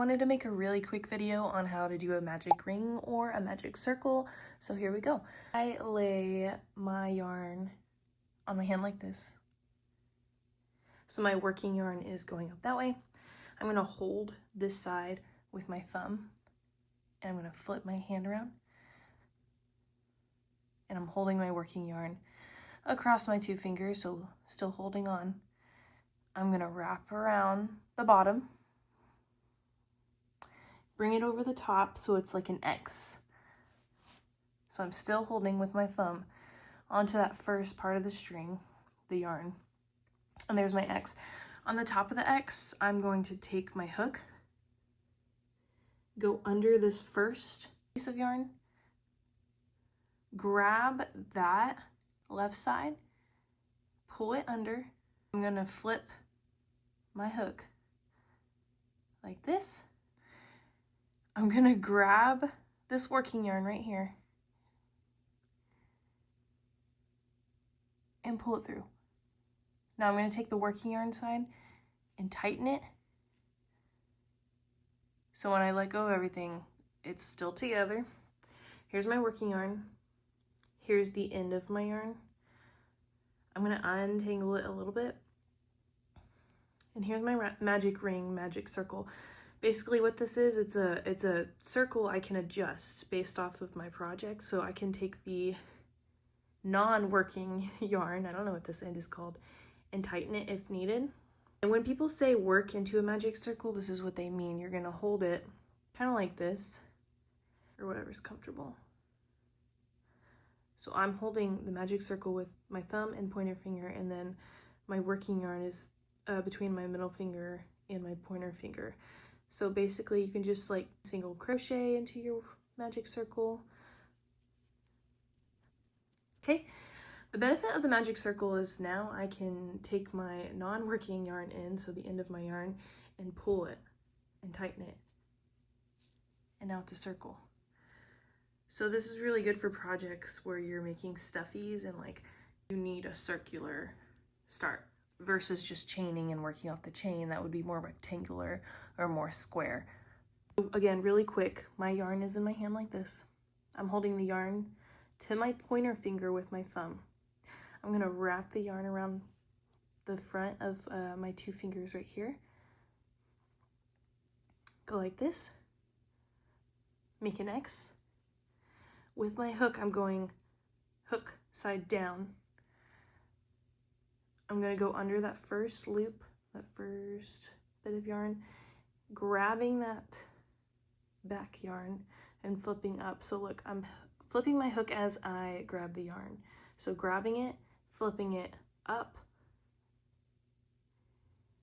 wanted to make a really quick video on how to do a magic ring or a magic circle, so here we go. I lay my yarn on my hand like this. So my working yarn is going up that way. I'm going to hold this side with my thumb, and I'm going to flip my hand around, and I'm holding my working yarn across my two fingers, so still holding on. I'm going to wrap around the bottom, bring it over the top so it's like an X. So I'm still holding with my thumb onto that first part of the string, the yarn, and there's my X. On the top of the X, I'm going to take my hook, go under this first piece of yarn, grab that left side, pull it under. I'm going to flip my hook like this. I'm going to grab this working yarn right here and pull it through. Now I'm going to take the working yarn side and tighten it, so when I let go of everything, it's still together. Here's my working yarn. Here's the end of my yarn. I'm going to untangle it a little bit. And here's my magic ring, magic circle. Basically what this is, it's a circle I can adjust based off of my project. So I can take the non-working yarn, I don't know what this end is called, and tighten it if needed. And when people say work into a magic circle, this is what they mean. You're going to hold it kind of like this, or whatever's comfortable. So I'm holding the magic circle with my thumb and pointer finger, and then my working yarn is between my middle finger and my pointer finger. So basically you can just like single crochet into your magic circle. Okay, the benefit of the magic circle is now I can take my non-working yarn in, so the end of my yarn, and pull it and tighten it. And now it's a circle. So this is really good for projects where you're making stuffies and like you need a circular start versus just chaining and working off the chain. That would be more rectangular or more square. Again, really quick, my yarn is in my hand like this. I'm holding the yarn to my pointer finger with my thumb. I'm going to wrap the yarn around the front of my two fingers right here. Go like this. Make an X. With my hook, I'm going hook side down. I'm going to go under that first loop, that first bit of yarn, grabbing that back yarn and flipping up. So look, I'm flipping my hook as I grab the yarn. So grabbing it, flipping it up,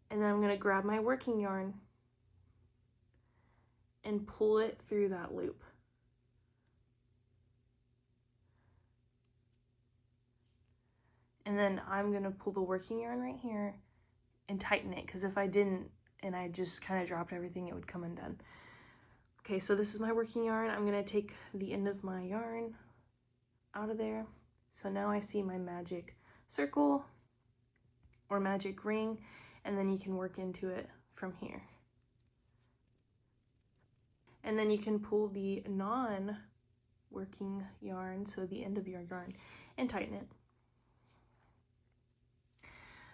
and then I'm going to grab my working yarn and pull it through that loop. And then I'm going to pull the working yarn right here and tighten it, because if I didn't and I just kind of dropped everything, it would come undone. Okay, so this is my working yarn. I'm going to take the end of my yarn out of there. So now I see my magic circle or magic ring, and then you can work into it from here. And then you can pull the non-working yarn, so the end of your yarn, and tighten it.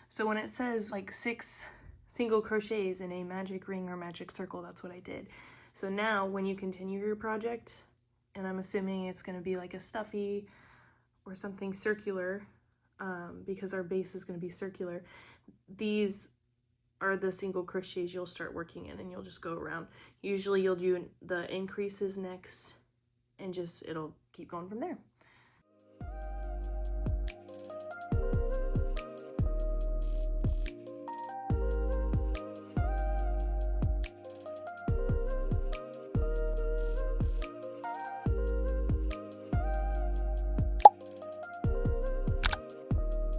So when it says like 6 single crochets in a magic ring or magic circle, that's what I did. So now when you continue your project, and I'm assuming it's going to be like a stuffy or something circular, because our base is going to be circular, these are the single crochets you'll start working in, and you'll just go around. Usually you'll do the increases next, and just it'll keep going from there.